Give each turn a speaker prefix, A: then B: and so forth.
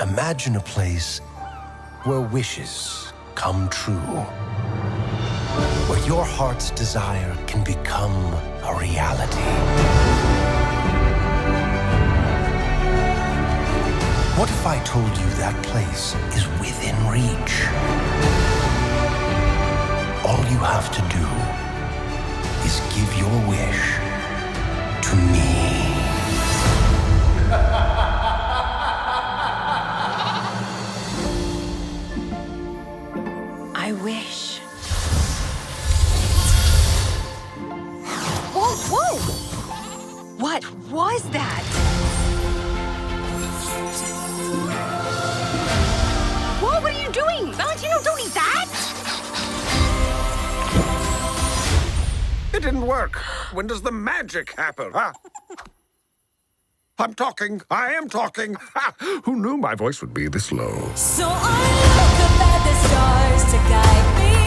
A: Imagine a place where wishes come true. Where your heart's desire can become a reality. What if I told you that place is within reach? All you have to do is give your wish to me.
B: I wish. Whoa, whoa! What was that? Whoa, what are you doing? Valentino, don't eat that!
C: It didn't work. When does the magic happen, huh? I'm talking. I am talking. Ha! Who knew my voice would be this low?
D: So I look up at the stars to guide me.